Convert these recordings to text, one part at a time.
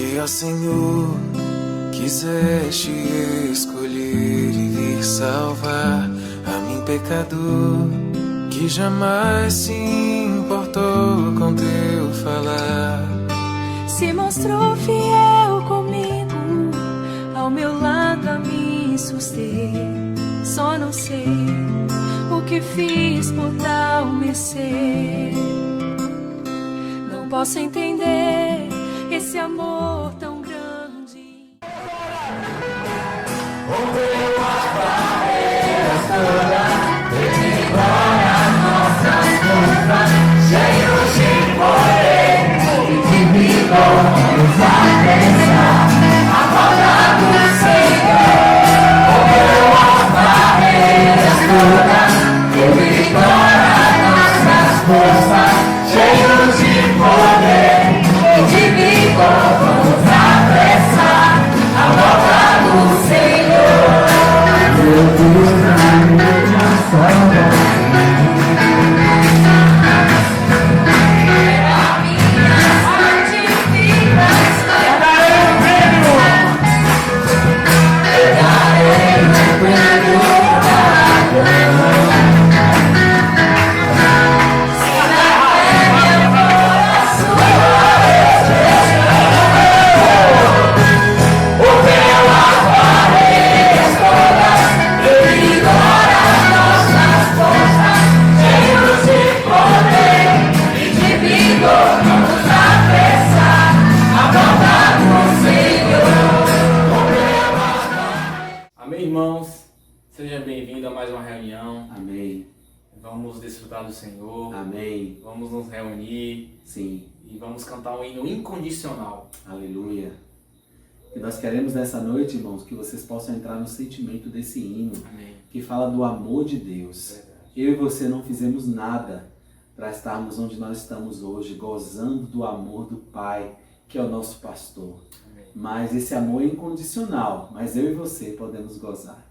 Que, ó Senhor, quiseste escolher e vir salvar a mim, pecador, que jamais se importou com teu falar. Se mostrou fiel comigo, ao meu lado a me suster. Só não sei o que fiz por tal mercê. Não posso entender esse amor tão grande. Rompeu as barreiras todas, fez embora nossas forças, cheios de poder e de vigor, nos apressar a volta do Senhor. Rompeu as barreiras todas, fez embora nossas forças, cheios de poder e de vigor, vamos apressar a volta do Senhor. Meu Deus, a minha salvação. Amém, irmãos? Seja bem-vindo a mais uma reunião. Amém. Vamos desfrutar do Senhor. Amém. Vamos nos reunir. Sim. E vamos cantar um hino incondicional. Aleluia. E nós queremos nessa noite, irmãos, que vocês possam entrar no sentimento desse hino. Amém. Que fala do amor de Deus. Verdade. Eu e você não fizemos nada para estarmos onde nós estamos hoje, gozando do amor do Pai, que é o nosso pastor. Amém. Mas esse amor é incondicional, mas eu e você podemos gozar.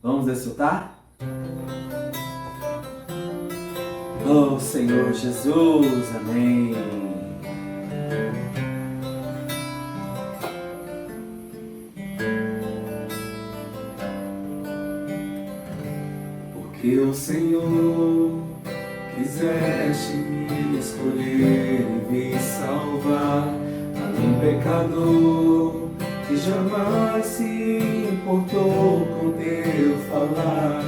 Vamos desfrutar? Oh Senhor Jesus, amém. Porque o Senhor quiseste me escolher e vir salvar a mim, pecador, que jamais se importou com teu falar.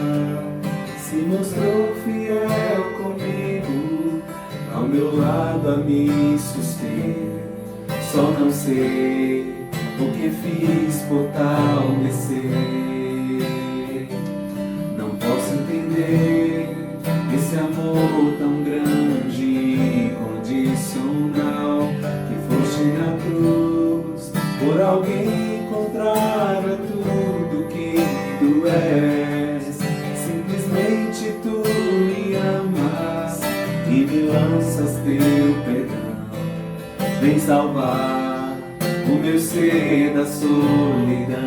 Se mostrou fiel comigo, ao meu lado a me suster. Só não sei o que fiz por tal mercê. Não posso entender esse amor tão grande e incondicional, que foste na cruz por alguém contrário a tudo que tu és. Simplesmente tu me amas e me lanças teu perdão. Vem salvar o meu ser da solidão.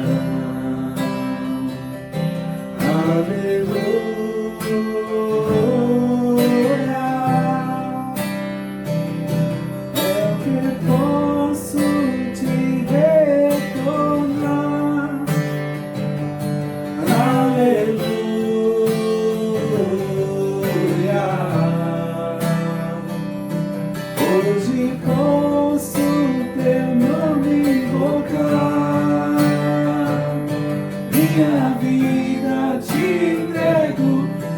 Aleluia. É que posso te retornar. Hoje posso teu nome invocar. Minha vida te entrego,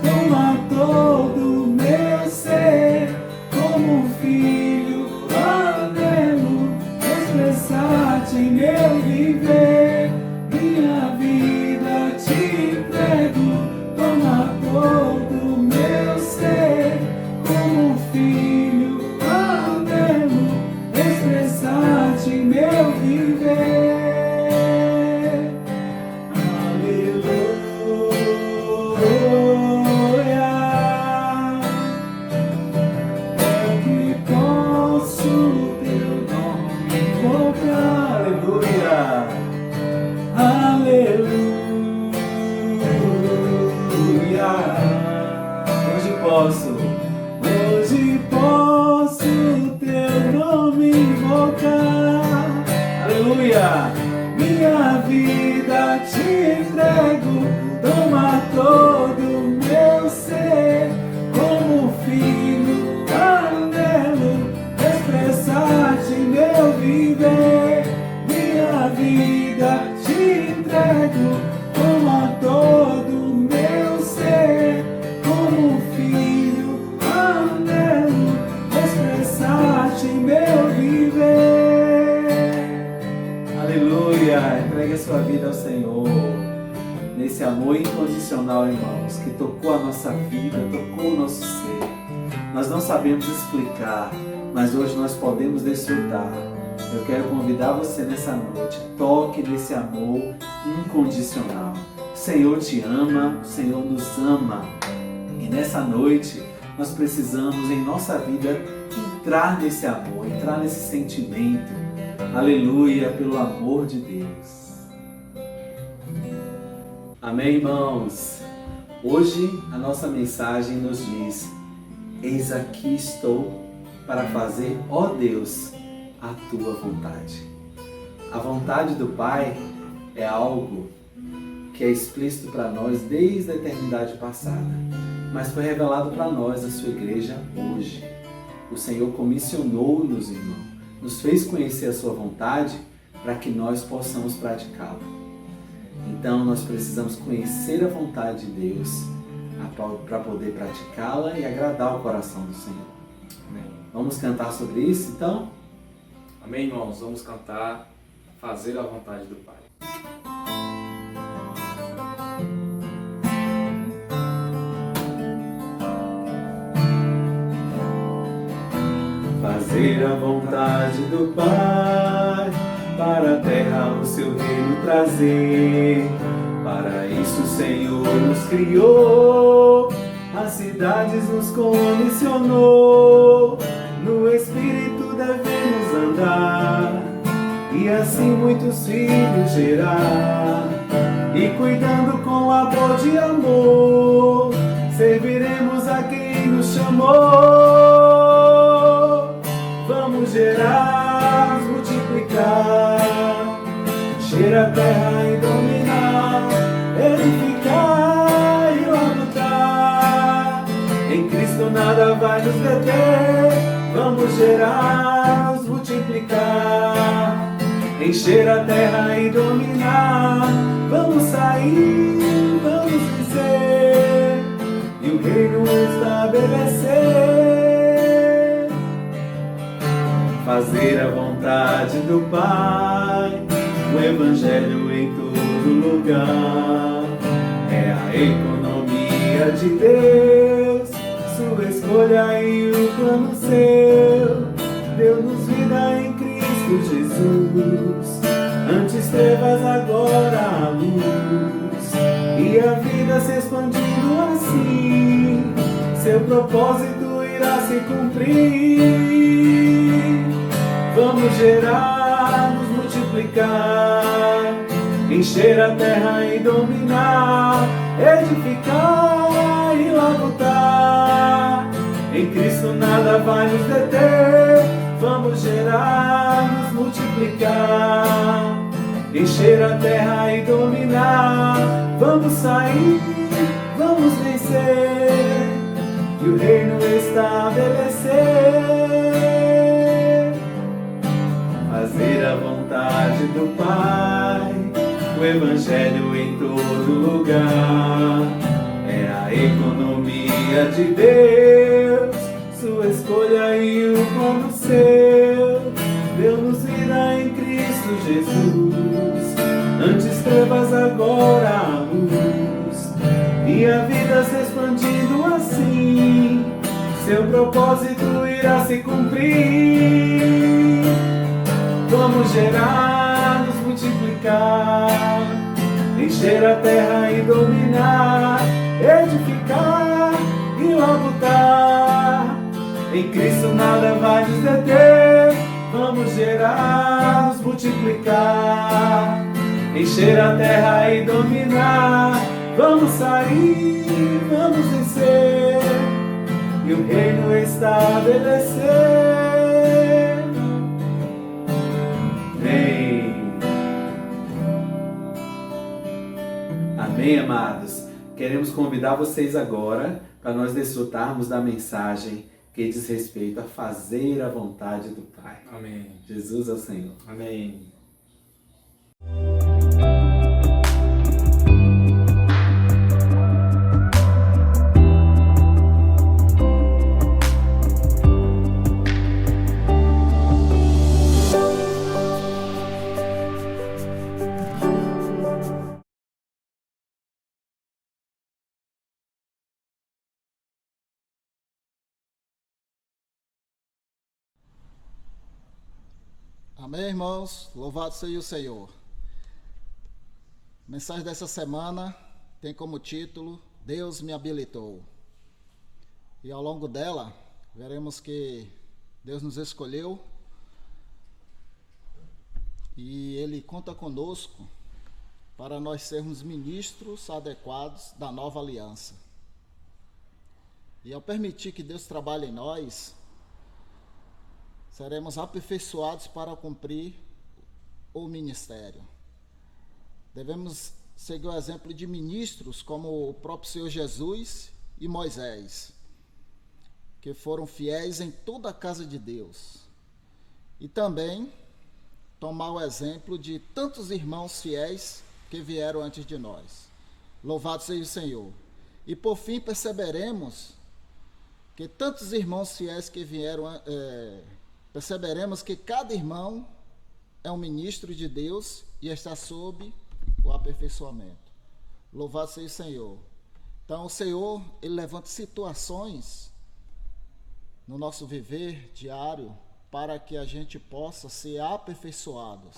toma todo meu ser. Como um filho anelo expressar-te em meu viver. Minha vida te entrego, toma todo meu ser. Como um filho anelo expressar-te em meu viver. Aleluia! Minha vida te entrego, toma todo o meu ser, como filho carnelo, expressar-te em meu viver. Minha vida te entrego, toma todo o meu ser, como filho carnelo, expressar-te em meu viver. Aleluia! Entregue a sua vida ao Senhor, nesse amor incondicional, irmãos, que tocou a nossa vida, tocou o nosso ser. Nós não sabemos explicar, mas hoje nós podemos desfrutar. Eu quero convidar você nessa noite, toque nesse amor incondicional. O Senhor te ama, o Senhor nos ama. E nessa noite, nós precisamos em nossa vida entrar nesse amor, entrar nesse sentimento. Aleluia, pelo amor de Deus. Amém, irmãos? Hoje a nossa mensagem nos diz: eis aqui estou para fazer, ó Deus, a tua vontade. A vontade do Pai é algo que é explícito para nós desde a eternidade passada, mas foi revelado para nós, a sua igreja, hoje. O Senhor comissionou-nos, irmão, nos fez conhecer a sua vontade para que nós possamos praticá-la. Então nós precisamos conhecer a vontade de Deus para poder praticá-la e agradar o coração do Senhor. Amém. Vamos cantar sobre isso então? Amém, irmãos? Vamos cantar Fazer a Vontade do Pai. Fazer a vontade do Pai, para a terra o seu reino trazer. Para isso o Senhor nos criou, as cidades nos comissionou. No Espírito devemos andar, e assim muitos filhos gerar. E cuidando com amor de amor, serviremos a quem nos chamou. Vamos gerar, multiplicar, encher a terra e dominar, edificar e lutar. Em Cristo nada vai nos deter. Vamos gerar, multiplicar, encher a terra e dominar. Vamos sair, vamos vencer e o reino estabelecer. Fazer a vontade do Pai, o Evangelho em todo lugar. É a economia de Deus, sua escolha e o plano seu. Deu-nos vida em Cristo Jesus, antes trevas, agora a luz. E a vida se expandindo assim, seu propósito irá se cumprir. Vamos gerar, nos multiplicar, encher a terra e dominar, edificar e lutar. Em Cristo nada vai nos deter. Vamos gerar, nos multiplicar, encher a terra e dominar. Vamos sair, vamos vencer e o reino estabelecer. Fazer a vontade do Pai, o Evangelho em todo lugar. É a economia de Deus, sua escolha e o plano seu. Deu-nos vida em Cristo Jesus, antes trevas, agora a luz. E a vida se expandindo assim, seu propósito irá se cumprir. Vamos gerar, nos multiplicar, encher a terra e dominar, edificar e lutar. Em Cristo nada vai nos deter. Vamos gerar, nos multiplicar, encher a terra e dominar. Vamos sair, vamos vencer e o reino estabelecer. Vem. Amém, amados? Queremos convidar vocês agora para nós desfrutarmos da mensagem que diz respeito a fazer a vontade do Pai. Amém. Jesus é o Senhor. Amém. Amém, irmãos? Louvado seja o Senhor. A mensagem dessa semana tem como título Deus me habilitou. E ao longo dela, veremos que Deus nos escolheu e Ele conta conosco para nós sermos ministros adequados da nova aliança. E ao permitir que Deus trabalhe em nós, seremos aperfeiçoados para cumprir o ministério. Devemos seguir o exemplo de ministros como o próprio Senhor Jesus e Moisés, que foram fiéis em toda a casa de Deus. E também tomar o exemplo de tantos irmãos fiéis que vieram antes de nós. Louvado seja o Senhor. E por fim perceberemos que tantos irmãos fiéis que vieram perceberemos que cada irmão é um ministro de Deus e está sob o aperfeiçoamento. Louvado seja o Senhor. Então, o Senhor, Ele levanta situações no nosso viver diário para que a gente possa ser aperfeiçoados.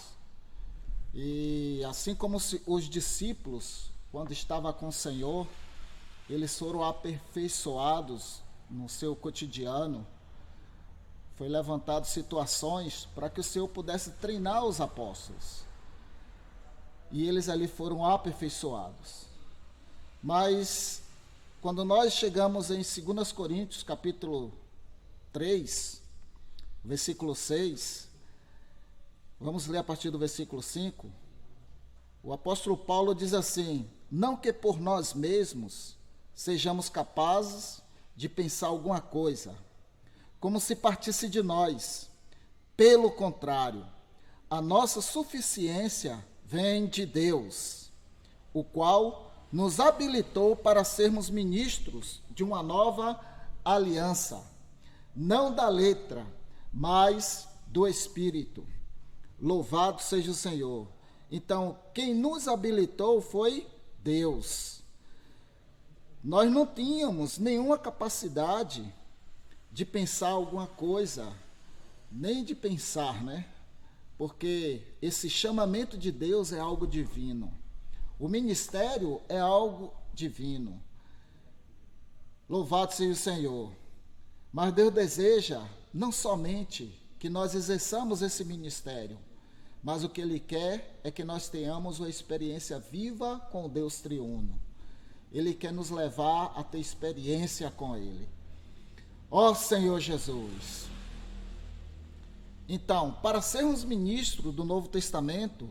E assim como os discípulos, quando estavam com o Senhor, eles foram aperfeiçoados no seu cotidiano. Foi levantado situações para que o Senhor pudesse treinar os apóstolos. E eles ali foram aperfeiçoados. Mas, quando nós chegamos em 2 Coríntios, capítulo 3, versículo 6, vamos ler a partir do versículo 5. O apóstolo Paulo diz assim: não que por nós mesmos sejamos capazes de pensar alguma coisa, como se partisse de nós. Pelo contrário, a nossa suficiência vem de Deus, o qual nos habilitou para sermos ministros de uma nova aliança, não da letra, mas do Espírito. Louvado seja o Senhor. Então, quem nos habilitou foi Deus. Nós não tínhamos nenhuma capacidade de pensar alguma coisa, nem de pensar, né? Porque esse chamamento de Deus é algo divino. O ministério é algo divino. Louvado seja o Senhor. Mas Deus deseja não somente que nós exerçamos esse ministério, mas o que Ele quer é que nós tenhamos uma experiência viva com o Deus triuno. Ele quer nos levar a ter experiência com Ele. Ó Senhor Jesus! Então, para sermos ministros do Novo Testamento,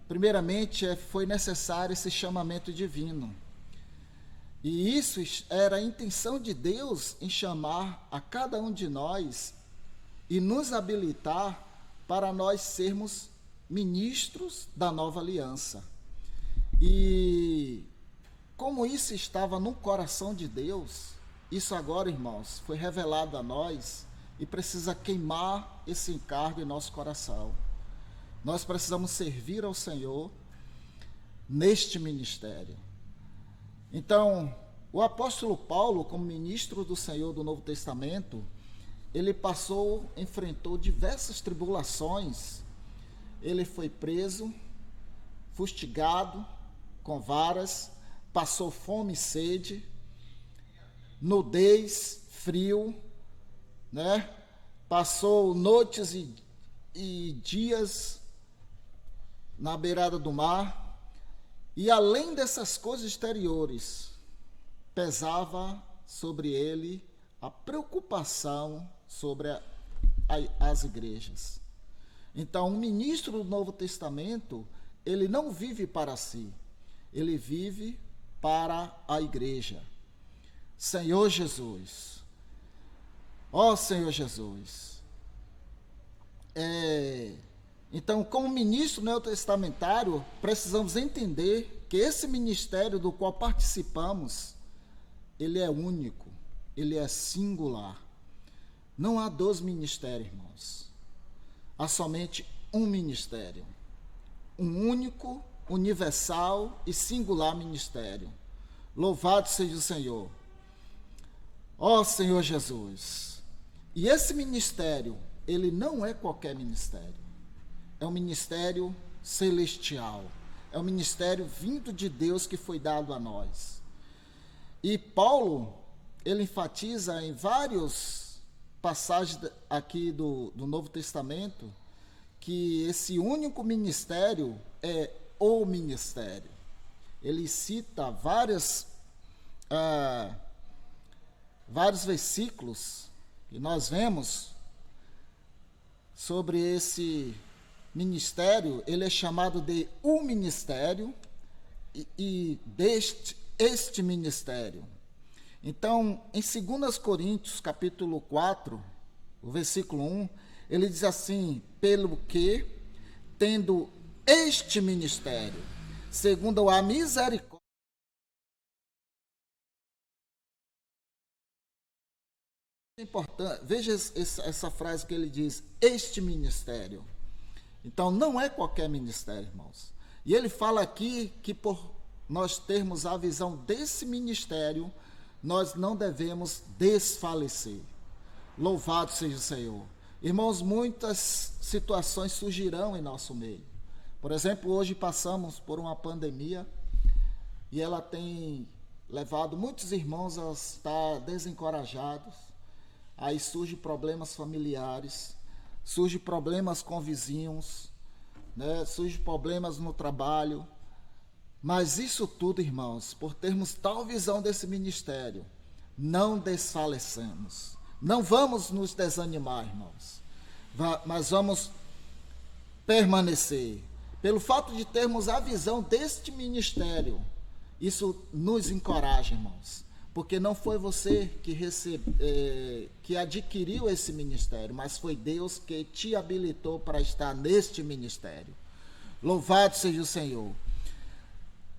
primeiramente foi necessário esse chamamento divino. E isso era a intenção de Deus em chamar a cada um de nós e nos habilitar para nós sermos ministros da nova aliança. E como isso estava no coração de Deus, isso agora, irmãos, foi revelado a nós e precisa queimar esse encargo em nosso coração. Nós precisamos servir ao Senhor neste ministério. Então, o apóstolo Paulo, como ministro do Senhor do Novo Testamento, ele enfrentou diversas tribulações. Ele foi preso, fustigado com varas, passou fome e sede, nudez, frio, né? Passou noites e dias na beirada do mar. E além dessas coisas exteriores, pesava sobre ele a preocupação sobre as igrejas. Então, um ministro do Novo Testamento, ele não vive para si, ele vive para a igreja. Senhor Jesus, ó Senhor Jesus, então, como ministro neotestamentário, precisamos entender que esse ministério do qual participamos, ele é único, ele é singular. Não há 2 ministérios, irmãos. Há somente um ministério. Um único, universal e singular ministério. Louvado seja o Senhor. Ó Senhor Jesus. E esse ministério, ele não é qualquer ministério. É um ministério celestial. É um ministério vindo de Deus que foi dado a nós. E Paulo, ele enfatiza em várias passagens aqui do Novo Testamento que esse único ministério é o ministério. Ele cita vários versículos que nós vemos sobre esse ministério. Ele é chamado de o ministério e este ministério. Então, em 2 Coríntios, capítulo 4, o versículo 1, ele diz assim: pelo que, tendo este ministério, segundo a misericórdia. É importante, veja essa frase que ele diz, este ministério. Então, não é qualquer ministério, irmãos. E ele fala aqui que por nós termos a visão desse ministério, nós não devemos desfalecer. Louvado seja o Senhor. Irmãos, muitas situações surgirão em nosso meio. Por exemplo, hoje passamos por uma pandemia e ela tem levado muitos irmãos a estar desencorajados. Aí surgem problemas familiares, surgem problemas com vizinhos, né? Surgem problemas no trabalho. Mas isso tudo, irmãos, por termos tal visão desse ministério, não desfalecemos. Não vamos nos desanimar, irmãos, mas vamos permanecer. Pelo fato de termos a visão deste ministério, isso nos encoraja, irmãos, porque não foi você que adquiriu esse ministério, mas foi Deus que te habilitou para estar neste ministério. Louvado seja o Senhor.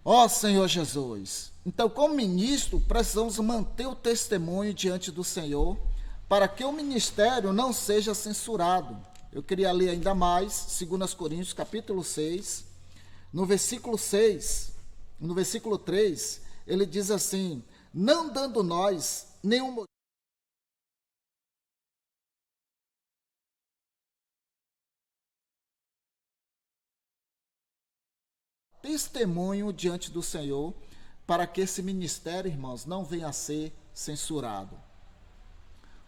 Ó Senhor Jesus. Então, como ministro, precisamos manter o testemunho diante do Senhor, para que o ministério não seja censurado. Eu queria ler ainda mais, 2 Coríntios, capítulo 6, no versículo 6, no versículo 3, ele diz assim: não dando nós nenhum motivo. Testemunho diante do Senhor, para que esse ministério, irmãos, não venha a ser censurado.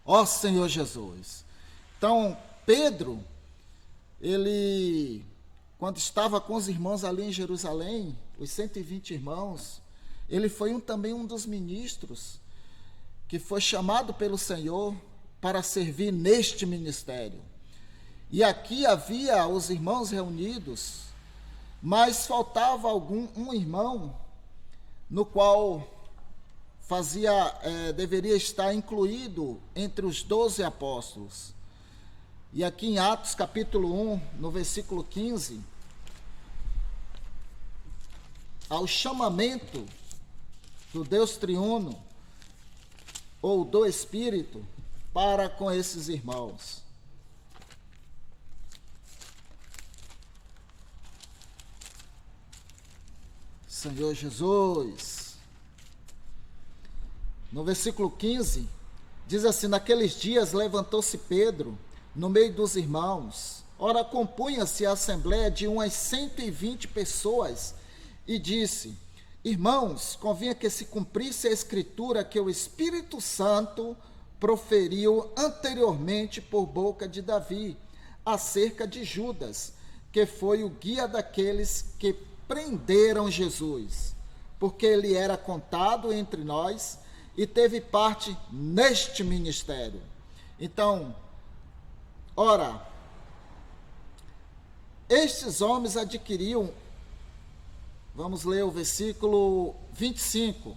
Ó Senhor Jesus. Então, Pedro, ele, quando estava com os irmãos ali em Jerusalém, os 120 irmãos, ele foi também um dos ministros que foi chamado pelo Senhor para servir neste ministério. E aqui havia os irmãos reunidos, mas faltava um irmão no qual deveria estar incluído entre os 12 apóstolos. E aqui em Atos capítulo 1, no versículo 15, ao chamamento do Deus triuno, ou do Espírito, para com esses irmãos. Senhor Jesus. No versículo 15, diz assim: naqueles dias levantou-se Pedro no meio dos irmãos. Ora, compunha-se a assembleia de umas 120 pessoas e disse: irmãos, convinha que se cumprisse a escritura que o Espírito Santo proferiu anteriormente por boca de Davi, acerca de Judas, que foi o guia daqueles que prenderam Jesus, porque ele era contado entre nós e teve parte neste ministério. Então, ora, estes homens adquiriam Vamos ler o versículo 25.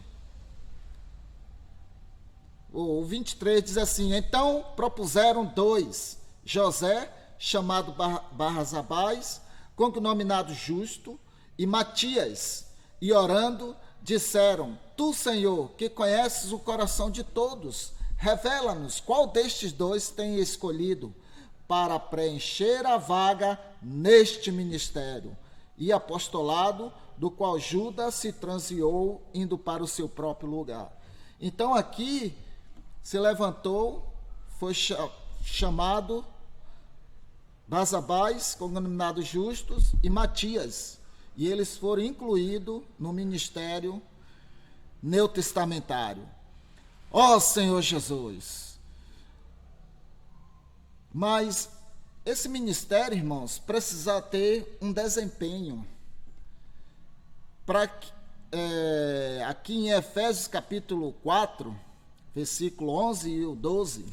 O 23 diz assim: então propuseram dois, José, chamado Barsabás, cognominado Justo, e Matias, e orando, disseram: tu, Senhor, que conheces o coração de todos, revela-nos qual destes dois tem escolhido para preencher a vaga neste ministério e apostolado, do qual Judas se transviou, indo para o seu próprio lugar. Então aqui se levantou, foi chamado Barsabás, cognominado Justus, e Matias, e eles foram incluídos no ministério neotestamentário. Ó Senhor Jesus! Mas esse ministério, irmãos, precisa ter um desempenho. Aqui em Efésios capítulo 4, versículo 11 e o 12.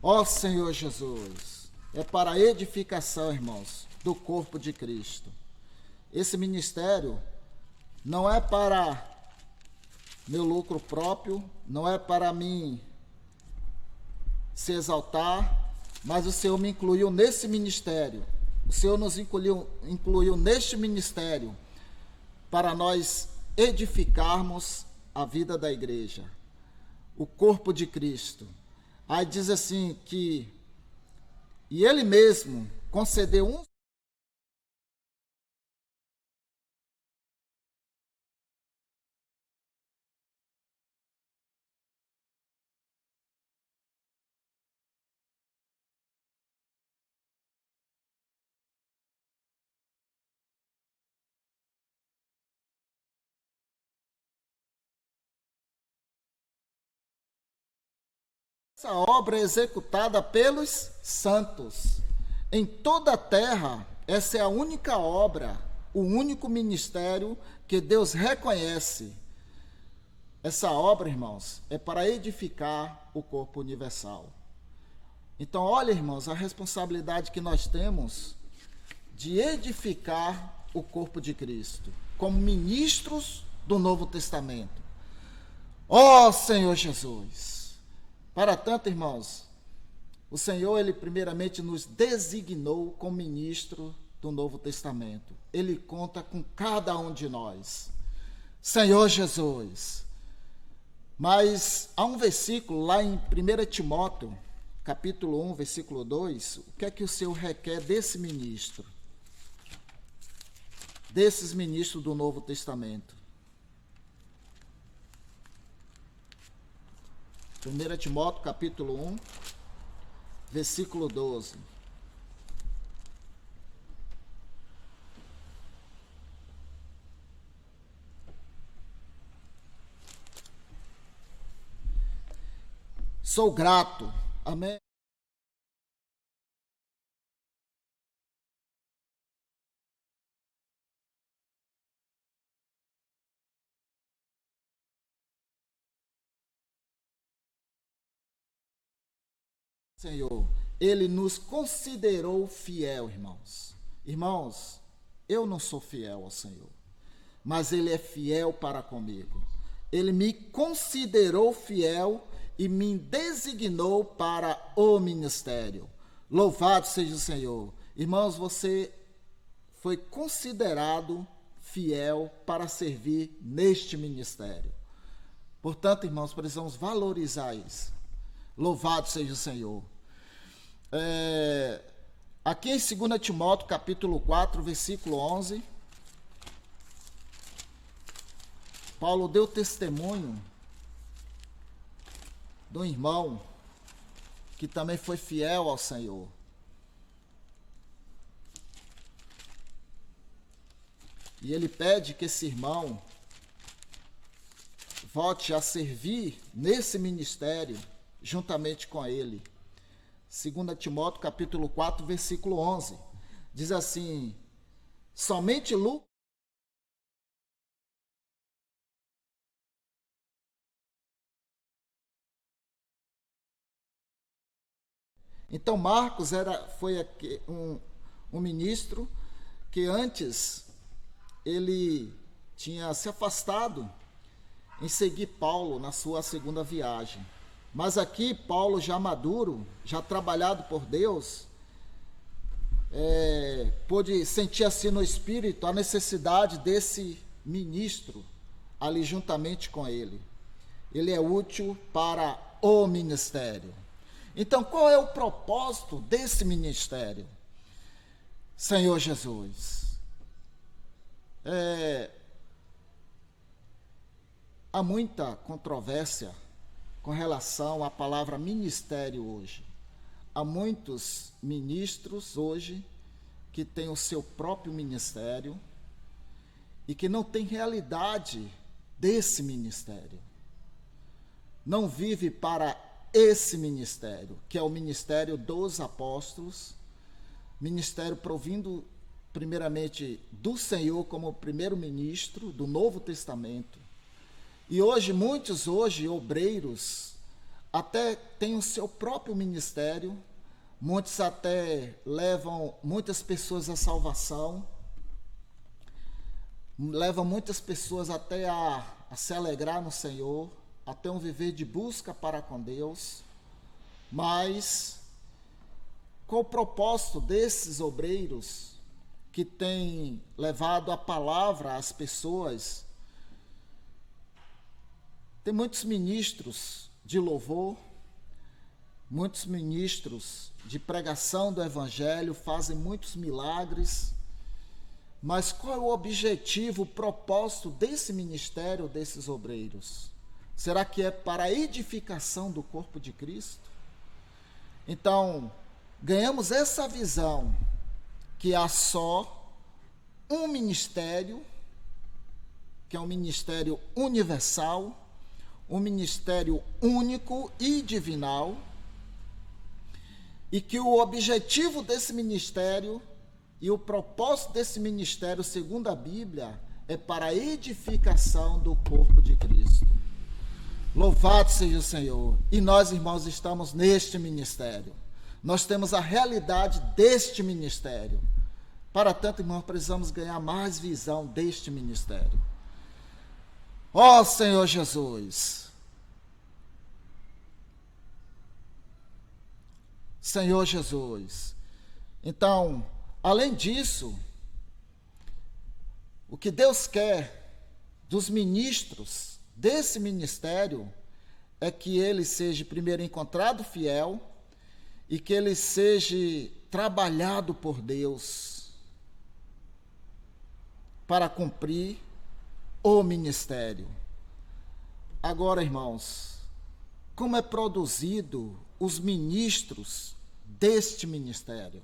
Ó Senhor Jesus, é para a edificação, irmãos, do corpo de Cristo. Esse ministério não é para meu lucro próprio, não é para mim se exaltar, mas o Senhor me incluiu nesse ministério. O Senhor nos incluiu neste ministério para nós edificarmos a vida da igreja, o corpo de Cristo. Aí diz assim que, e ele mesmo concedeu essa obra é executada pelos santos. Em toda a terra, essa é a única obra, o único ministério que Deus reconhece. Essa obra, irmãos, é para edificar o corpo universal. Então, olha, irmãos, a responsabilidade que nós temos de edificar o corpo de Cristo, como ministros do Novo Testamento. Ó Senhor Jesus! Para tanto, irmãos, o Senhor, Ele primeiramente nos designou como ministro do Novo Testamento. Ele conta com cada um de nós. Senhor Jesus. Mas há um versículo lá em 1 Timóteo, capítulo 1, versículo 2, o que é que o Senhor requer desse ministro? Desses ministros do Novo Testamento. 1 Timóteo, capítulo 1, versículo 12. Sou grato. Amém. Senhor, Ele nos considerou fiel, irmãos. Irmãos, eu não sou fiel ao Senhor, mas Ele é fiel para comigo. Ele me considerou fiel e me designou para o ministério. Louvado seja o Senhor. Irmãos, você foi considerado fiel para servir neste ministério. Portanto, irmãos, precisamos valorizar isso. Louvado seja o Senhor. Aqui em 2 Timóteo, capítulo 4, versículo 11, Paulo deu testemunho de um irmão que também foi fiel ao Senhor. E ele pede que esse irmão volte a servir nesse ministério juntamente com ele. 2 Timóteo, capítulo 4, versículo 11. diz assim: somente Lucas. Então Marcos foi um ministro que antes ele tinha se afastado em seguir Paulo na sua segunda viagem. Mas aqui Paulo, já maduro, já trabalhado por Deus, pôde sentir assim no espírito a necessidade desse ministro ali juntamente com ele. Ele é útil para o ministério. Então, qual é o propósito desse ministério? Senhor Jesus, há muita controvérsia com relação à palavra ministério hoje. Há muitos ministros hoje que têm o seu próprio ministério e que não têm realidade desse ministério. Não vive para esse ministério, que é o ministério dos apóstolos, ministério provindo primeiramente do Senhor como primeiro-ministro do Novo Testamento. E hoje, muitos obreiros, até têm o seu próprio ministério, muitos até levam muitas pessoas à salvação, levam muitas pessoas até a se alegrar no Senhor, até um viver de busca para com Deus. Mas qual o propósito desses obreiros que têm levado a palavra às pessoas? Tem muitos ministros de louvor, muitos ministros de pregação do Evangelho, fazem muitos milagres, mas qual é o objetivo, o propósito desse ministério, desses obreiros? Será que é para a edificação do corpo de Cristo? Então, ganhamos essa visão que há só um ministério, que é um ministério universal, um ministério único e divinal, e que o objetivo desse ministério e o propósito desse ministério, segundo a Bíblia, é para a edificação do corpo de Cristo. Louvado seja o Senhor. E nós, irmãos, estamos neste ministério. Nós temos a realidade deste ministério. Para tanto, irmãos, precisamos ganhar mais visão deste ministério. Ó Senhor Jesus. Senhor Jesus. Então, além disso, o que Deus quer dos ministros desse ministério é que ele seja primeiro encontrado fiel e que ele seja trabalhado por Deus para cumprir o ministério. Agora, irmãos, como é produzido os ministros deste ministério?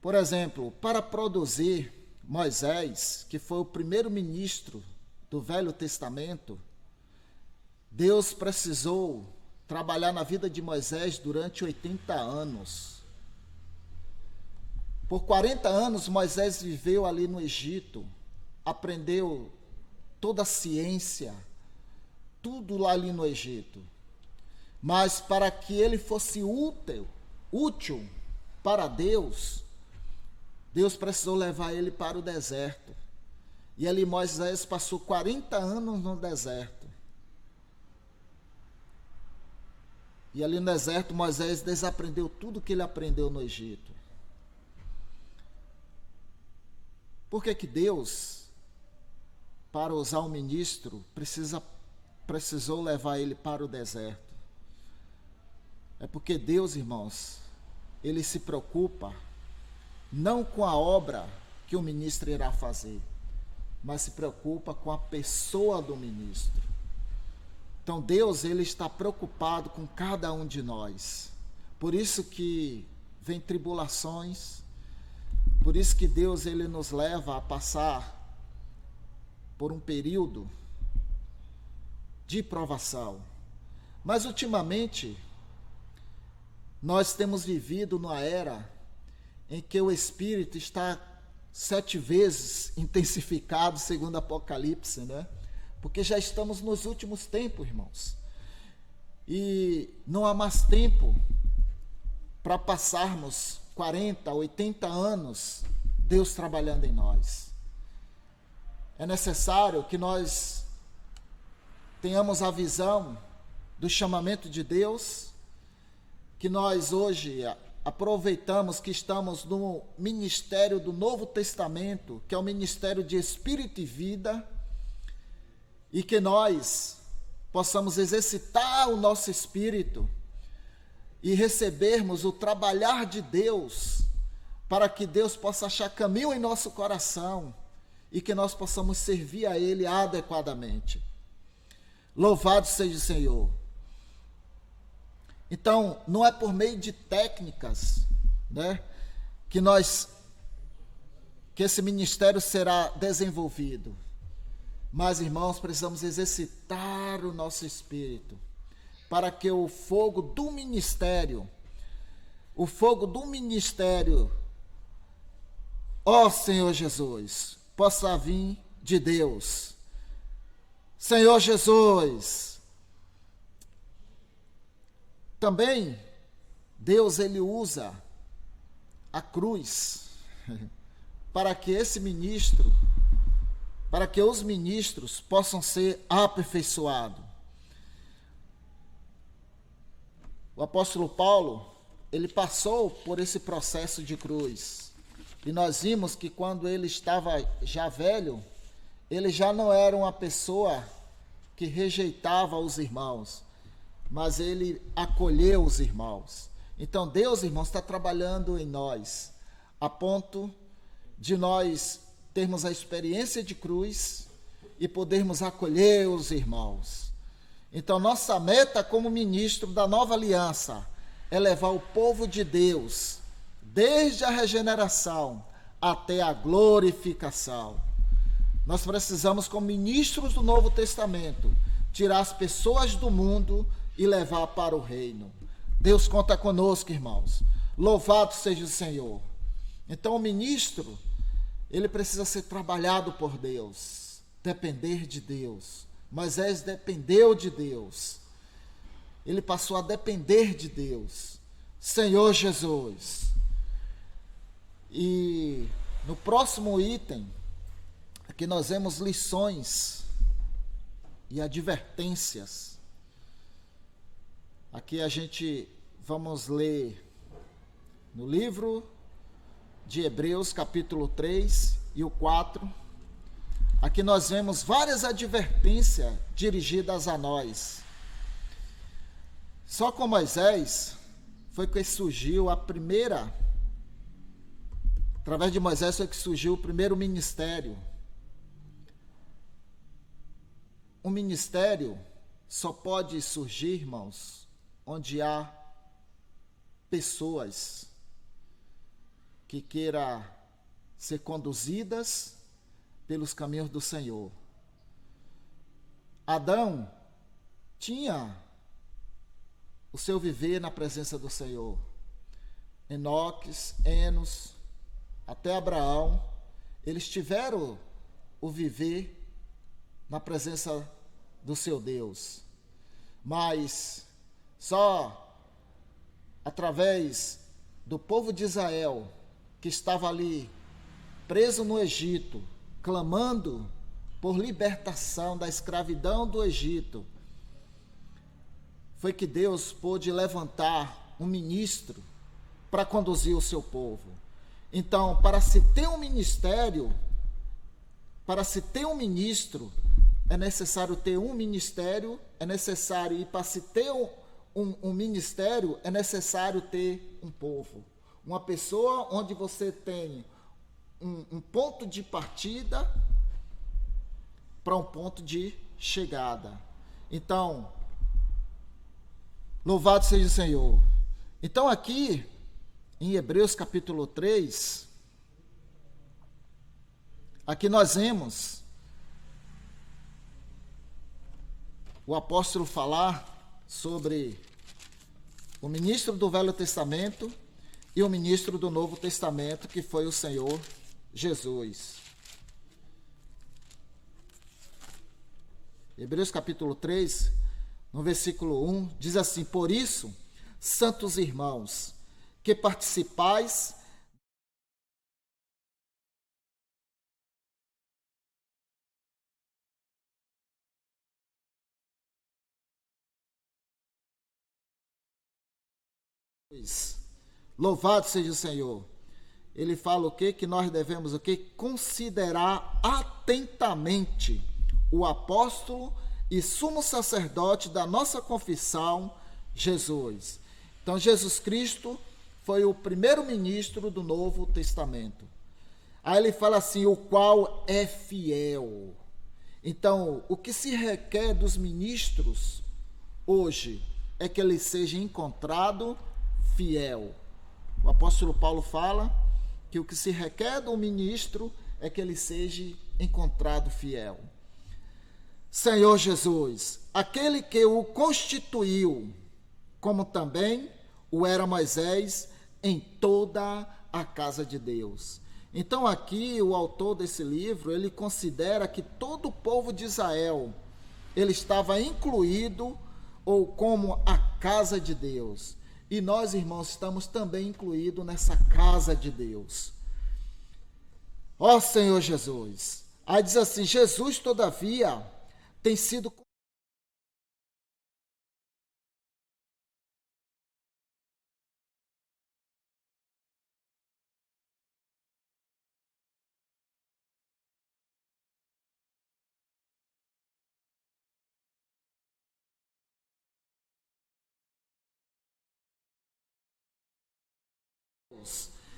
Por exemplo, para produzir Moisés, que foi o primeiro ministro do Velho Testamento, Deus precisou trabalhar na vida de Moisés durante 80 anos. Por 40 anos, Moisés viveu ali no Egito, aprendeu toda a ciência, tudo lá ali no Egito. Mas para que ele fosse útil para Deus, Deus precisou levar ele para o deserto. E ali Moisés passou 40 anos no deserto. E ali no deserto Moisés desaprendeu tudo que ele aprendeu no Egito. Por que Deus, para usar um ministro, precisou levar ele para o deserto? É porque Deus, irmãos, ele se preocupa não com a obra que o ministro irá fazer, mas se preocupa com a pessoa do ministro. Então Deus, ele está preocupado com cada um de nós. Por isso que vem tribulações, por isso que Deus, ele nos leva a passar por um período de provação. Mas ultimamente, nós temos vivido numa era em que o Espírito está 7 vezes intensificado, segundo Apocalipse, né? Porque já estamos nos últimos tempos, irmãos. E não há mais tempo para passarmos 40, 80 anos Deus trabalhando em nós. É necessário que nós tenhamos a visão do chamamento de Deus, que nós hoje aproveitamos que estamos no ministério do Novo Testamento, que é o ministério de Espírito e Vida, e que nós possamos exercitar o nosso espírito e recebermos o trabalhar de Deus, para que Deus possa achar caminho em nosso coração e que nós possamos servir a Ele adequadamente. Louvado seja o Senhor. Então, não é por meio de técnicas, né, que esse ministério será desenvolvido. Mas, irmãos, precisamos exercitar o nosso espírito para que o fogo do ministério, ó Senhor Jesus, possa vir de Deus. Senhor Jesus, também Deus, Ele usa a cruz para que os ministros possam ser aperfeiçoados. O apóstolo Paulo, ele passou por esse processo de cruz. E nós vimos que quando ele estava já velho, ele já não era uma pessoa que rejeitava os irmãos, mas ele acolheu os irmãos. Então Deus, irmãos, está trabalhando em nós, a ponto de nós termos a experiência de cruz e podermos acolher os irmãos. Então nossa meta como ministro da nova aliança é levar o povo de Deus, desde a regeneração até a glorificação. Nós precisamos, como ministros do Novo Testamento, tirar as pessoas do mundo e levar para o reino. Deus conta conosco, irmãos. Louvado seja o Senhor. Então o ministro, ele precisa ser trabalhado por Deus, depender de Deus. Moisés dependeu de Deus. Ele passou a depender de Deus. Senhor Jesus. E no próximo item, aqui nós vemos lições e advertências. Aqui vamos ler no livro de Hebreus, capítulo 3 e o 4. Aqui nós vemos várias advertências dirigidas a nós. Só com Moisés foi que surgiu através de Moisés foi que surgiu o primeiro ministério. Um ministério só pode surgir, irmãos, onde há pessoas que queiram ser conduzidas pelos caminhos do Senhor. Adão tinha o seu viver na presença do Senhor. Enoques, Enos, até Abraão, eles tiveram o viver na presença do seu Deus. Mas só através do povo de Israel, que estava ali preso no Egito, clamando por libertação da escravidão do Egito, foi que Deus pôde levantar um ministro para conduzir o seu povo. Então, para se ter um ministério, para se ter um ministro, é necessário ter um ministério, e para se ter um ministério, é necessário ter um povo. Uma pessoa onde você tem um ponto de partida para um ponto de chegada. Então, louvado seja o Senhor. Então aqui, em Hebreus capítulo 3, aqui nós vemos o apóstolo falar sobre o ministro do Velho Testamento e o ministro do Novo Testamento, que foi o Senhor Jesus. Hebreus capítulo 3, no versículo 1, diz assim: por isso, santos irmãos, que participais louvado seja o Senhor. Ele fala o quê? Que nós devemos o quê? Considerar atentamente o apóstolo e sumo sacerdote da nossa confissão, Jesus. Então, Jesus Cristo foi o primeiro ministro do Novo Testamento. Aí ele fala assim, o qual é fiel. Então, o que se requer dos ministros hoje é que ele seja encontrado fiel. O apóstolo Paulo fala que o que se requer do ministro é que ele seja encontrado fiel. Senhor Jesus, aquele que o constituiu, como também o era Moisés em toda a casa de Deus. Então aqui o autor desse livro, ele considera que todo o povo de Israel, ele estava incluído ou como a casa de Deus. E nós, irmãos, estamos também incluídos nessa casa de Deus. Ó Senhor Jesus. Aí diz assim, Jesus, todavia, tem sido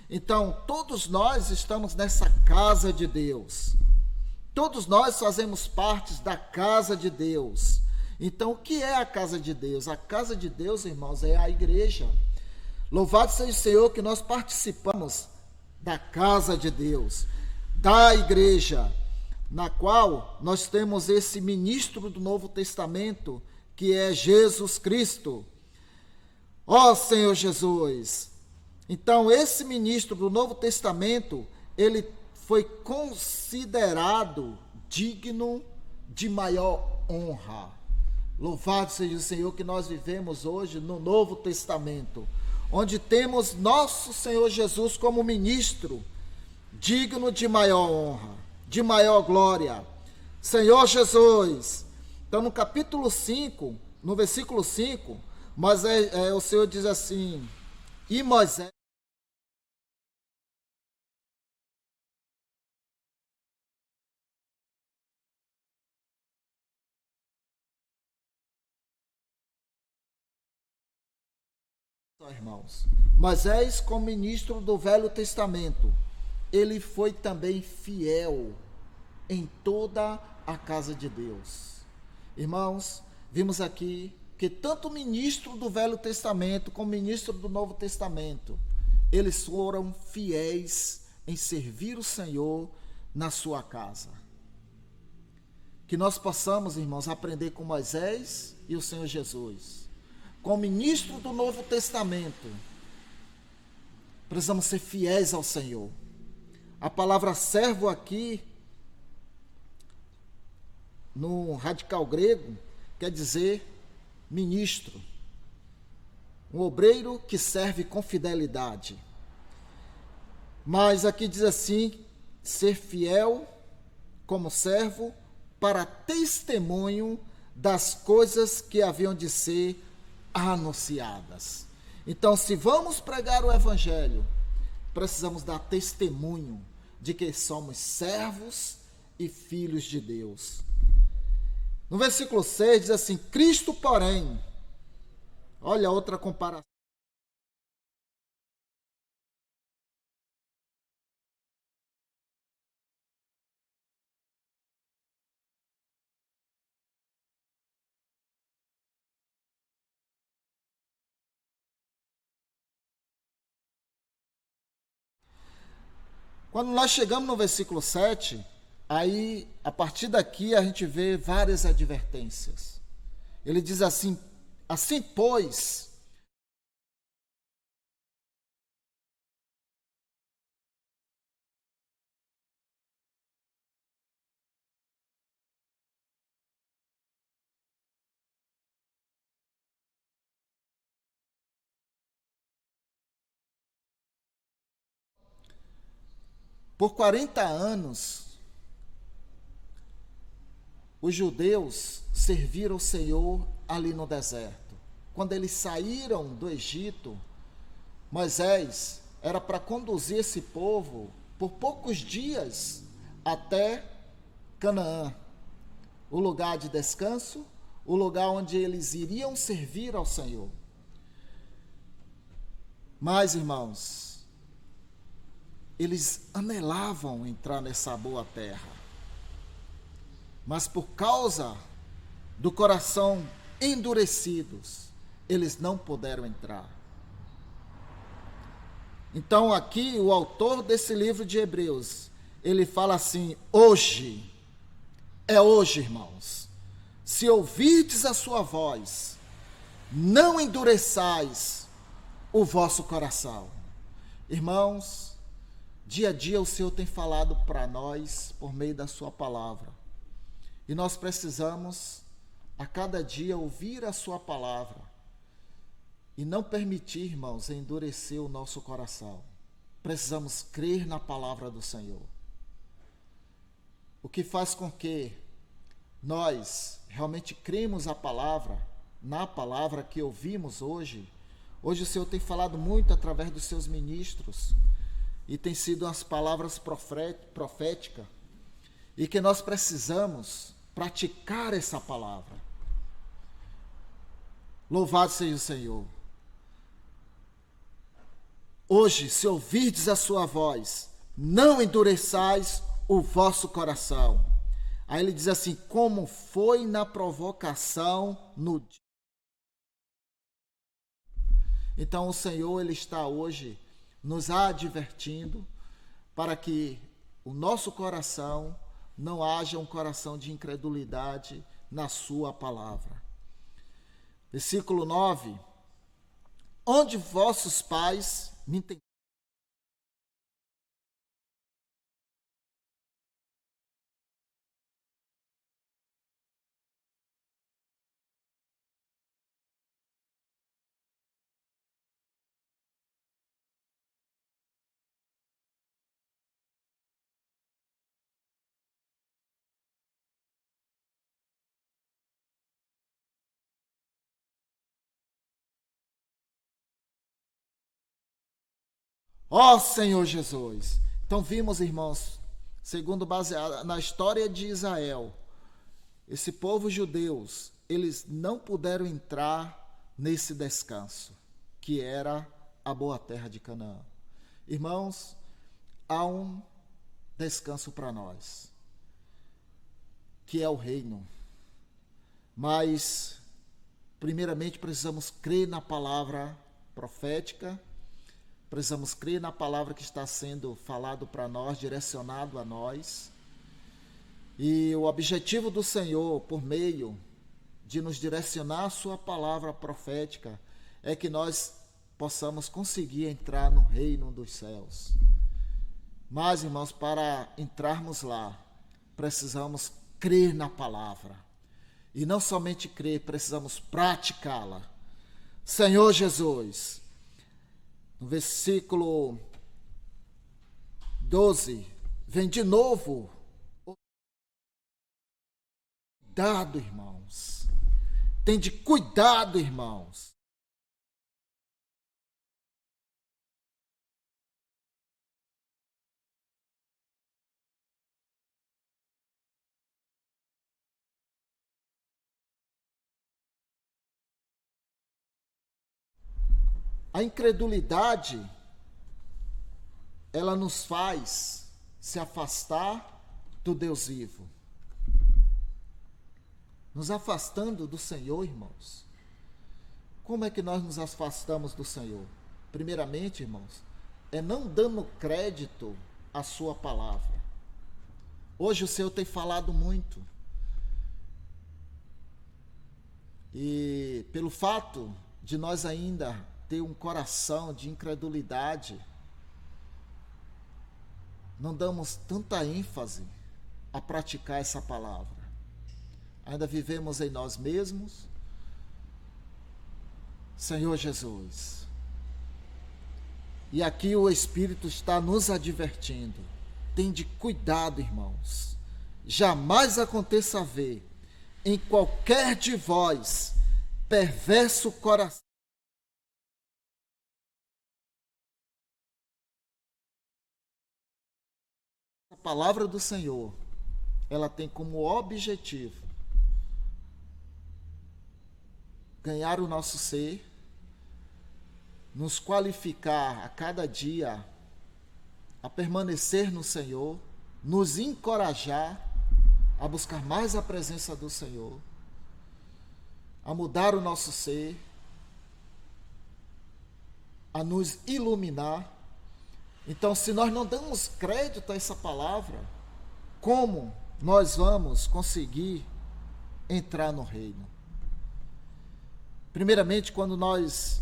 Então, todos nós estamos nessa casa de Deus. Todos nós fazemos parte da casa de Deus. Então, o que é a casa de Deus? A casa de Deus, irmãos, é a igreja. Louvado seja o Senhor que nós participamos da casa de Deus, da igreja, na qual nós temos esse ministro do Novo Testamento, que é Jesus Cristo. Ó Senhor Jesus! Então, esse ministro do Novo Testamento, ele foi considerado digno de maior honra. Louvado seja o Senhor que nós vivemos hoje no Novo Testamento, onde temos nosso Senhor Jesus como ministro, digno de maior honra, de maior glória. Senhor Jesus. Então, no capítulo 5, no versículo 5, o Senhor diz assim, e Moisés, irmãos, Moisés, como ministro do Velho Testamento, ele foi também fiel em toda a casa de Deus. Irmãos, vimos aqui que tanto o ministro do Velho Testamento como o ministro do Novo Testamento, eles foram fiéis em servir o Senhor na sua casa. Que nós possamos, irmãos, aprender com Moisés e o Senhor Jesus. Como ministro do Novo Testamento, precisamos ser fiéis ao Senhor. A palavra servo aqui, no radical grego, quer dizer ministro. Um obreiro que serve com fidelidade. Mas aqui diz assim, ser fiel como servo para testemunho das coisas que haviam de ser anunciadas. Então, se vamos pregar o evangelho, precisamos dar testemunho de que somos servos e filhos de Deus. No versículo 6 diz assim, Cristo, porém, olha outra comparação. Quando nós chegamos no versículo 7, aí, a partir daqui, a gente vê várias advertências. Ele diz assim, assim, pois, Por 40 anos, os judeus serviram o Senhor ali no deserto. Quando eles saíram do Egito, Moisés era para conduzir esse povo por poucos dias até Canaã, o lugar de descanso, o lugar onde eles iriam servir ao Senhor. Mas, irmãos, eles anelavam entrar nessa boa terra. Mas por causa do coração endurecidos, eles não puderam entrar. Então aqui o autor desse livro de Hebreus, ele fala assim: hoje, irmãos, se ouvirdes a sua voz, não endureçais o vosso coração. Irmãos, dia a dia o Senhor tem falado para nós por meio da sua palavra. E nós precisamos a cada dia ouvir a sua palavra e não permitir, irmãos, endurecer o nosso coração. Precisamos crer na palavra do Senhor. O que faz com que nós realmente cremos na palavra que ouvimos hoje. Hoje o Senhor tem falado muito através dos seus ministros e tem sido as palavras proféticas, e que nós precisamos praticar essa palavra. Louvado seja o Senhor. Hoje, se ouvirdes a sua voz, não endureçais o vosso coração. Aí ele diz assim: como foi na provocação no dia. Então o Senhor, ele está hoje nos advertindo para que o nosso coração não haja um coração de incredulidade na sua palavra. Versículo 9: onde vossos pais me entenderam. Ó Senhor Jesus. Então vimos, irmãos, segundo baseado na história de Israel, esse povo judeus, eles não puderam entrar nesse descanso, que era a boa terra de Canaã. Irmãos, há um descanso para nós, que é o reino. Mas, primeiramente, precisamos crer na palavra profética. Precisamos crer na palavra que está sendo falado para nós, direcionado a nós. E o objetivo do Senhor, por meio de nos direcionar a sua palavra profética, é que nós possamos conseguir entrar no reino dos céus. Mas, irmãos, para entrarmos lá, precisamos crer na palavra. E não somente crer, precisamos praticá-la. Senhor Jesus, no versículo 12, vem de novo. Cuidado, irmãos. Tende cuidado, irmãos. A incredulidade, ela nos faz se afastar do Deus vivo. Nos afastando do Senhor, irmãos. Como é que nós nos afastamos do Senhor? Primeiramente, irmãos, é não dando crédito à sua palavra. Hoje o Senhor tem falado muito. E pelo fato de nós ainda ter um coração de incredulidade, não damos tanta ênfase a praticar essa palavra. Ainda vivemos em nós mesmos. Senhor Jesus. E aqui o Espírito está nos advertindo. tende cuidado, irmãos. Jamais aconteça haver em qualquer de vós perverso coração. A palavra do Senhor, ela tem como objetivo ganhar o nosso ser, nos qualificar a cada dia a permanecer no Senhor, nos encorajar a buscar mais a presença do Senhor, a mudar o nosso ser, a nos iluminar. Então, se nós não damos crédito a essa palavra, como nós vamos conseguir entrar no reino? Primeiramente, quando nós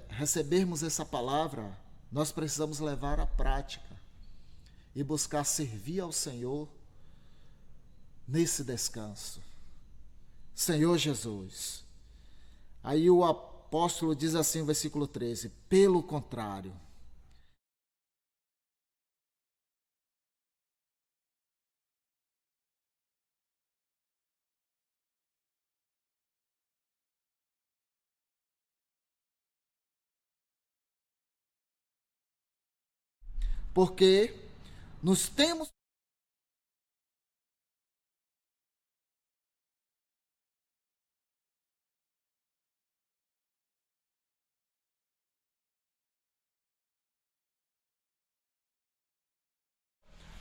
recebermos essa palavra, nós precisamos levar à prática e buscar servir ao Senhor nesse descanso. Senhor Jesus. Aí o apóstolo diz assim no versículo 13: pelo contrário, porque nos temos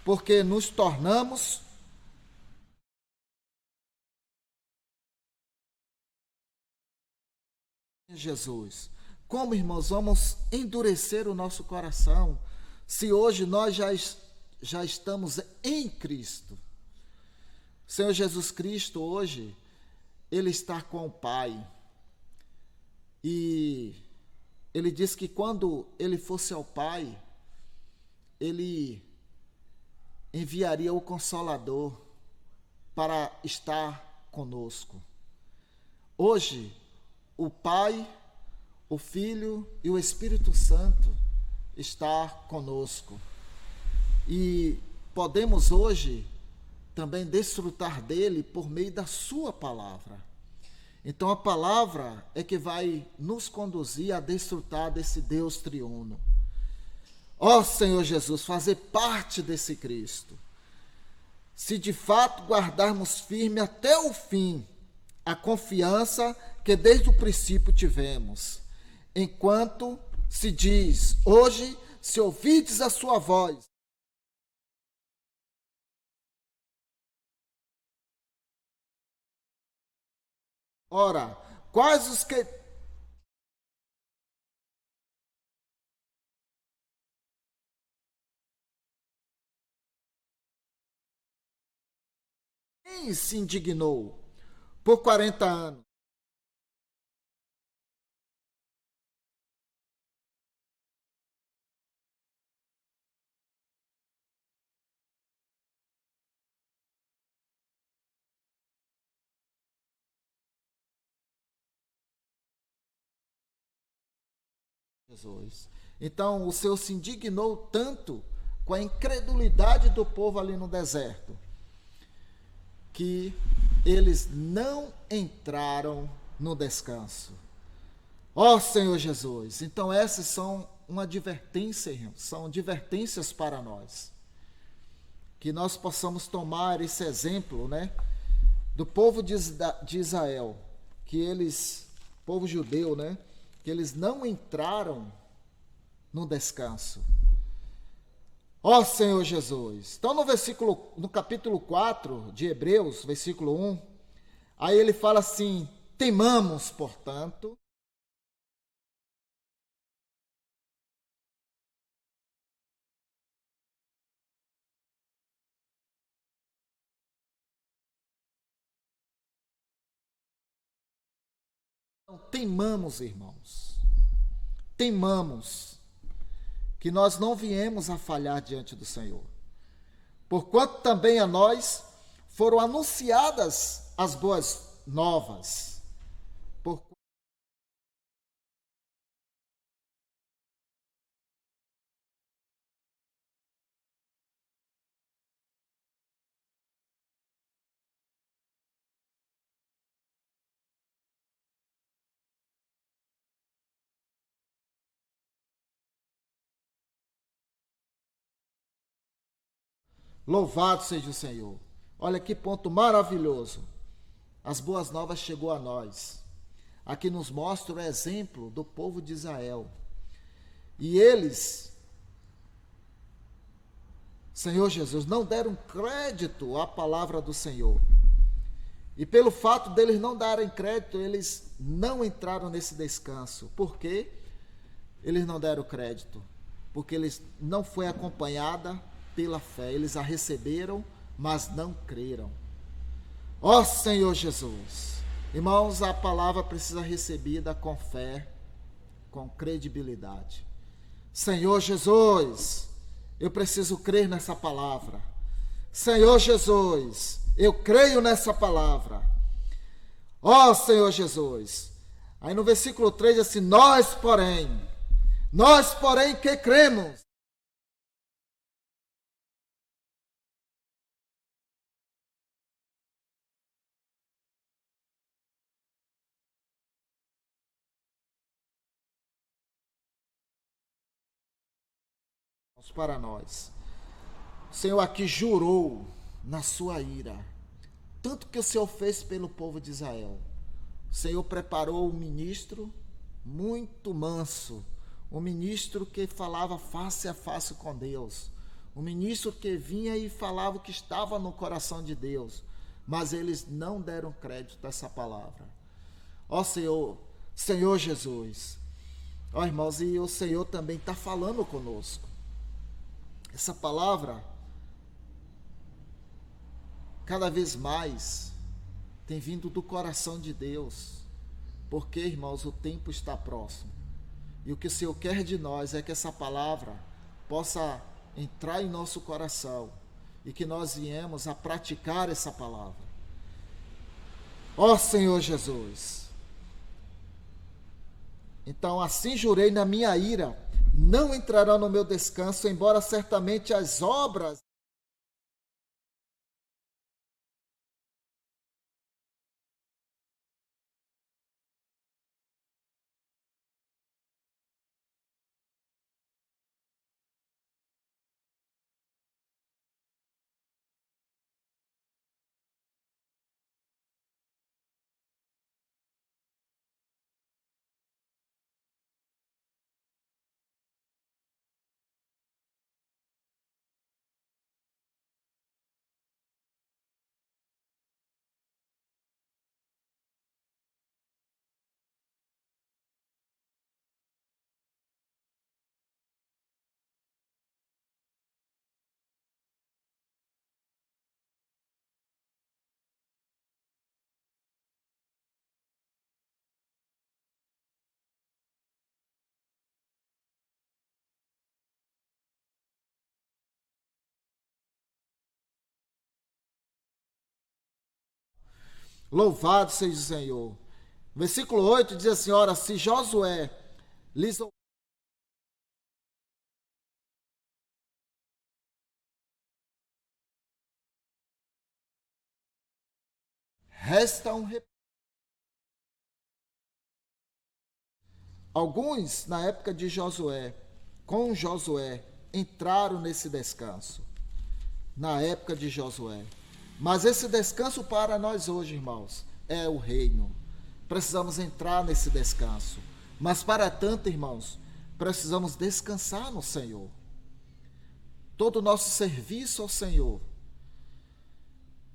porque nos tornamos Jesus. Como, irmãos, vamos endurecer o nosso coração se hoje nós já estamos em Cristo? O Senhor Jesus Cristo hoje, Ele está com o Pai. E Ele disse que quando Ele fosse ao Pai, Ele enviaria o Consolador para estar conosco. Hoje, o Pai, o Filho e o Espírito Santo está conosco. E podemos hoje também desfrutar dele por meio da sua palavra. Então a palavra é que vai nos conduzir a desfrutar desse Deus triuno. Ó Senhor Jesus, fazer parte desse Cristo. Se de fato guardarmos firme até o fim a confiança que desde o princípio tivemos, enquanto se diz, hoje, se ouvides a sua voz, ora, quais os que quem se indignou por 40 anos? Jesus. Então, o Senhor se indignou tanto com a incredulidade do povo ali no deserto, que eles não entraram no descanso. Ó Senhor Jesus, então essas são uma advertência, irmãos, são advertências para nós. Que nós possamos tomar esse exemplo, né, do povo de Israel, que eles, povo judeu, né, que eles não entraram no descanso. Ó Senhor Jesus. Então no capítulo 4 de Hebreus, versículo 1, aí ele fala assim: temamos, portanto, temamos, irmãos, temamos que nós não viemos a falhar diante do Senhor, porquanto também a nós foram anunciadas as boas novas, Louvado seja o Senhor. Olha que ponto maravilhoso. As boas novas chegou a nós. Aqui nos mostra o exemplo do povo de Israel. E eles, Senhor Jesus, não deram crédito à palavra do Senhor. E pelo fato deles não darem crédito, eles não entraram nesse descanso. Por quê? Eles não deram crédito. Porque eles não foi acompanhada pela fé. Eles a receberam, mas não creram. Ó Senhor Jesus! Irmãos, a palavra precisa ser recebida com fé, com credibilidade. Senhor Jesus, eu preciso crer nessa palavra. Senhor Jesus, eu creio nessa palavra. Ó Senhor Jesus. Aí no versículo 3 diz assim, nós porém que cremos. Para nós. O Senhor aqui jurou na sua ira, tanto que o Senhor fez pelo povo de Israel. O Senhor preparou um ministro muito manso, um ministro que falava face a face com Deus, um ministro que vinha e falava o que estava no coração de Deus, mas eles não deram crédito a essa palavra. Ó Senhor, Senhor Jesus, ó irmãos, e o Senhor também está falando conosco. Essa palavra, cada vez mais, tem vindo do coração de Deus, porque, irmãos, o tempo está próximo. E o que o Senhor quer de nós é que essa palavra possa entrar em nosso coração e que nós viemos a praticar essa palavra. Ó Senhor Jesus! Então, assim jurei na minha ira, não entrarão no meu descanso, embora certamente as obras louvado seja o Senhor. Versículo 8 diz assim, ora, se Josué lhes resta um alguns, na época de Josué, com Josué, entraram nesse descanso. Na época de Josué. Mas esse descanso para nós hoje, irmãos, é o reino. Precisamos entrar nesse descanso. Mas para tanto, irmãos, precisamos descansar no Senhor. Todo o nosso serviço ao Senhor,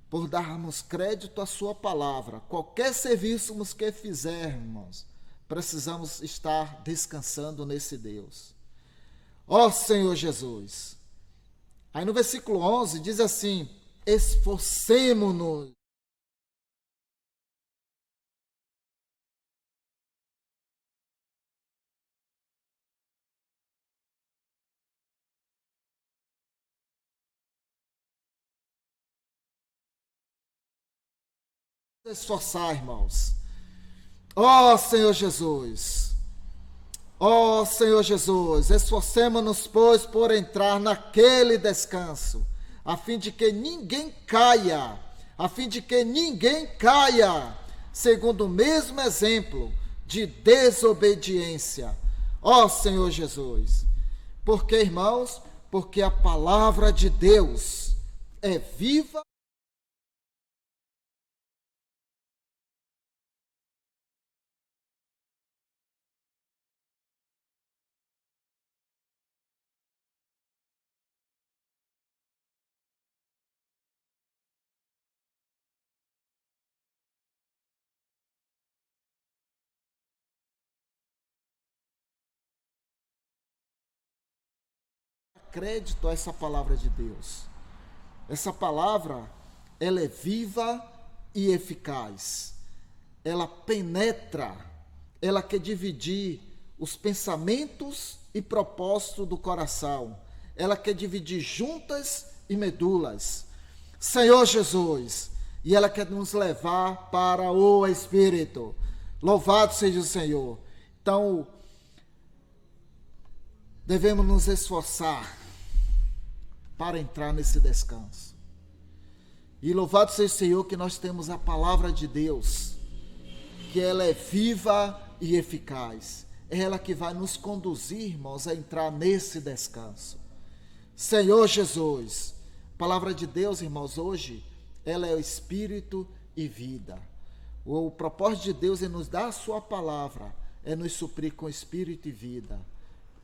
por darmos crédito à sua palavra, qualquer serviço que fizermos, precisamos estar descansando nesse Deus. Ó Senhor Jesus. Aí no versículo 11 diz assim, esforcemo-nos. Esforçar, irmãos. Ó Senhor Jesus. Ó Senhor Jesus, esforcemo-nos, pois, por entrar naquele descanso, a fim de que ninguém caia, segundo o mesmo exemplo de desobediência. Ó Senhor Jesus. Por que, irmãos? Porque a palavra de Deus é viva crédito a essa palavra de Deus. Essa palavra, ela é viva e eficaz. Ela penetra, ela quer dividir os pensamentos e propósitos do coração. Ela quer dividir juntas e medulas. Senhor Jesus, e ela quer nos levar para o Espírito. Louvado seja o Senhor. Então, devemos nos esforçar para entrar nesse descanso. E louvado seja o Senhor que nós temos a palavra de Deus, que ela é viva e eficaz. É ela que vai nos conduzir, irmãos, a entrar nesse descanso. Senhor Jesus, a palavra de Deus, irmãos, hoje, ela é o Espírito e vida. O propósito de Deus é nos dar a sua palavra, é nos suprir com Espírito e vida,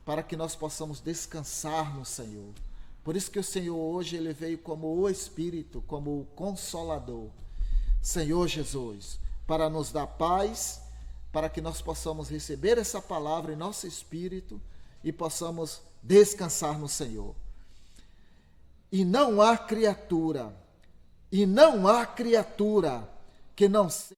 para que nós possamos descansar no Senhor. Por isso que o Senhor hoje, ele veio como o Espírito, como o Consolador. Senhor Jesus, para nos dar paz, para que nós possamos receber essa palavra em nosso espírito e possamos descansar no Senhor. E não há criatura que não seja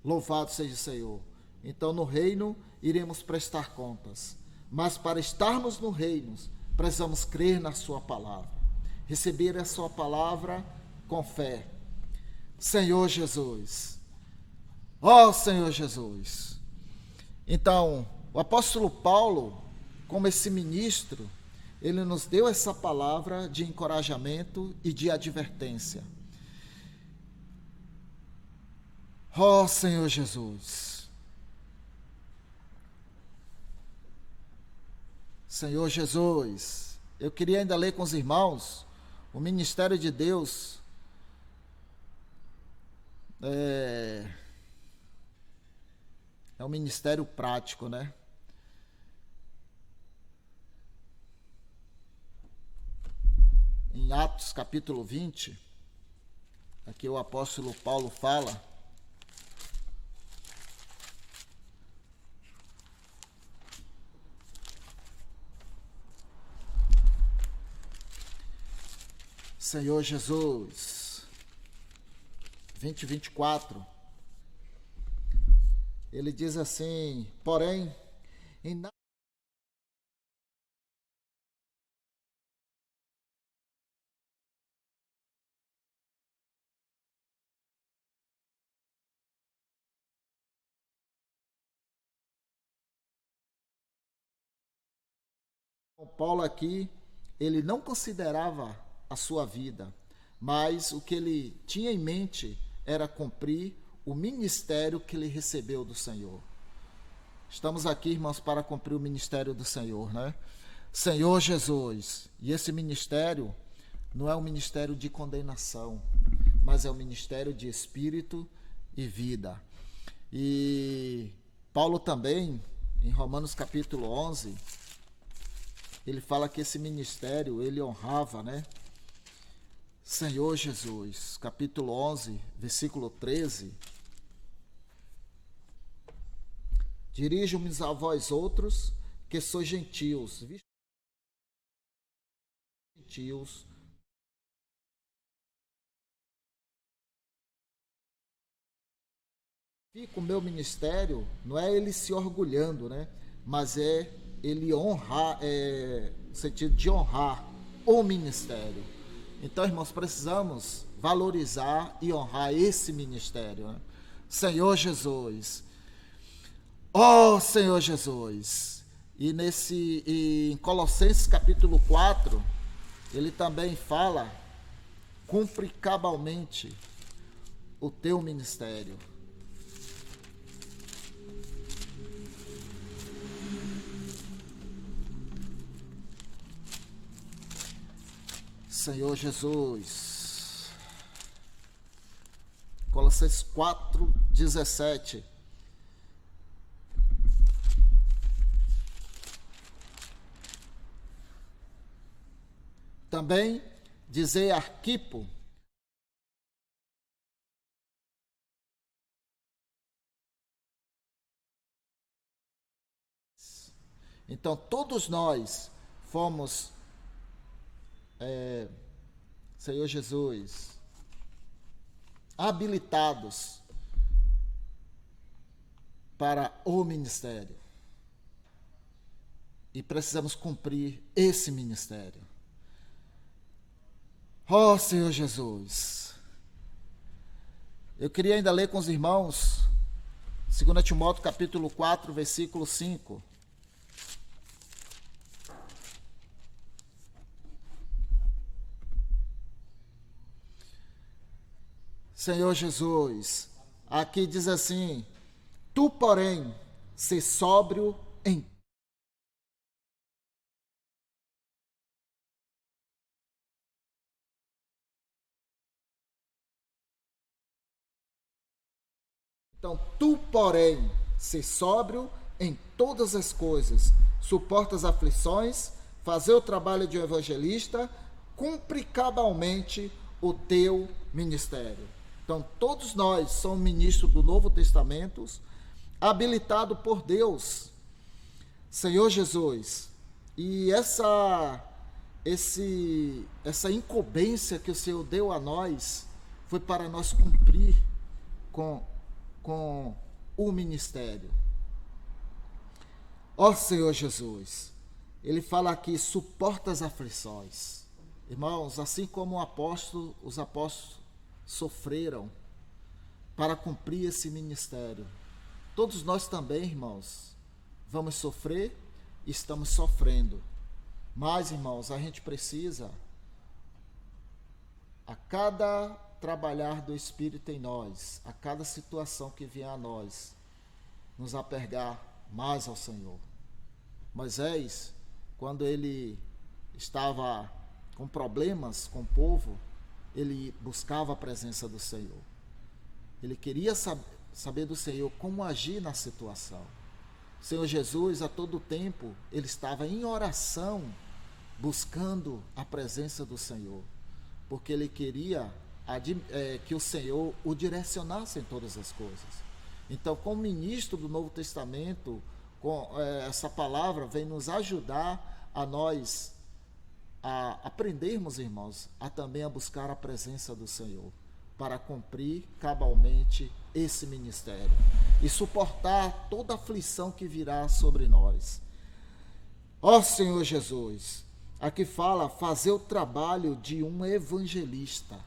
louvado seja o Senhor. Então, no reino, iremos prestar contas. Mas para estarmos no reino, precisamos crer na sua palavra. Receber a sua palavra com fé. Senhor Jesus. Ó Senhor Jesus. Então, o apóstolo Paulo, como esse ministro, ele nos deu essa palavra de encorajamento e de advertência. Ó Senhor Jesus, Senhor Jesus, eu queria ainda ler com os irmãos, o ministério de Deus é um ministério prático, né? Em Atos capítulo 20, aqui o apóstolo Paulo fala: Senhor Jesus, 20, 24, ele diz assim: porém, em nada Paulo aqui, ele não considerava a sua vida, mas o que ele tinha em mente era cumprir o ministério que ele recebeu do Senhor. Estamos aqui, irmãos, para cumprir o ministério do Senhor, né? Senhor Jesus, e esse ministério não é um ministério de condenação, mas é um ministério de espírito e vida. E Paulo também, em Romanos capítulo 11, ele fala que esse ministério, ele honrava, né? Senhor Jesus, capítulo 11, versículo 13. Dirijo-me a vós outros, que sois gentios. Gentios. Fica o meu ministério, não é ele se orgulhando, né? Mas é ele honrar, no sentido de honrar o ministério. Então, irmãos, precisamos valorizar e honrar esse ministério, né? Senhor Jesus, ó Senhor Jesus. E em Colossenses capítulo 4, ele também fala cumpre cabalmente o teu ministério. Senhor Jesus. Colossenses 4:17. Também dizei a Arquipo, então todos nós fomos, Senhor Jesus, habilitados para o ministério. E precisamos cumprir esse ministério. Ó Senhor Jesus, eu queria ainda ler com os irmãos 2 Timóteo capítulo 4, versículo 5. Senhor Jesus, aqui diz assim: tu, porém, se sóbrio em Então, tu, porém, se sóbrio em todas as coisas, suporta as aflições, fazer o trabalho de um evangelista, cumpre cabalmente o teu ministério. Então, todos nós somos ministros do Novo Testamento, habilitados por Deus, Senhor Jesus. E essa incumbência que o Senhor deu a nós foi para nós cumprir com o ministério. Ó Senhor Jesus, ele fala aqui, suporta as aflições. Irmãos, assim como os apóstolos sofreram para cumprir esse ministério, todos nós também, irmãos, vamos sofrer e estamos sofrendo. Mas, irmãos, a gente precisa, a cada trabalhar do Espírito em nós, a cada situação que vier a nós, nos apegar mais ao Senhor. Moisés, quando ele estava com problemas com o povo, ele buscava a presença do Senhor. Ele queria saber do Senhor como agir na situação. O Senhor Jesus, a todo tempo, ele estava em oração, buscando a presença do Senhor, porque ele queria que o Senhor o direcionasse em todas as coisas. Então, como ministro do Novo Testamento, essa palavra vem nos ajudar a nós a aprendermos, irmãos, também a buscar a presença do Senhor, para cumprir cabalmente esse ministério e suportar toda aflição que virá sobre nós. Ó Senhor Jesus, aqui fala fazer o trabalho de um evangelista.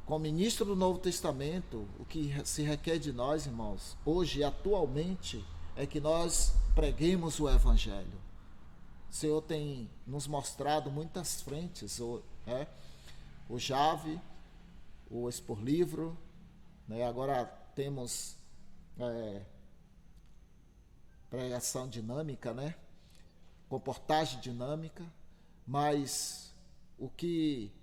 Como ministro do Novo Testamento, o que se requer de nós, irmãos, hoje, atualmente, é que nós preguemos o Evangelho. O Senhor tem nos mostrado muitas frentes, o JAV, o Expor Livro, agora temos pregação dinâmica, comportagem dinâmica, mas o que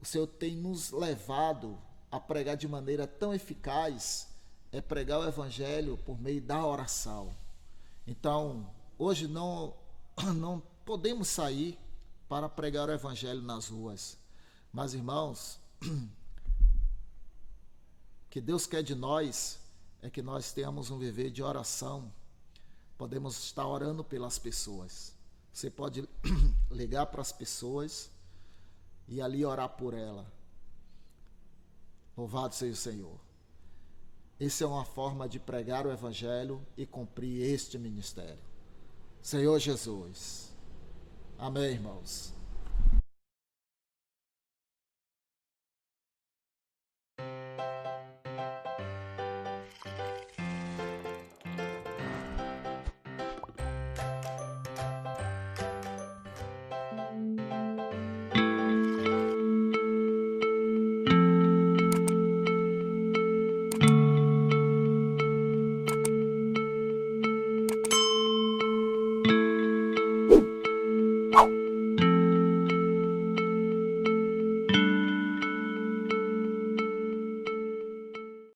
o Senhor tem nos levado a pregar de maneira tão eficaz é pregar o Evangelho por meio da oração. Então, hoje não podemos sair para pregar o Evangelho nas ruas. Mas, irmãos, o que Deus quer de nós é que nós tenhamos um viver de oração. Podemos estar orando pelas pessoas. Você pode ligar para as pessoas e ali orar por ela. Louvado seja o Senhor. Essa é uma forma de pregar o Evangelho e cumprir este ministério. Senhor Jesus. Amém, irmãos.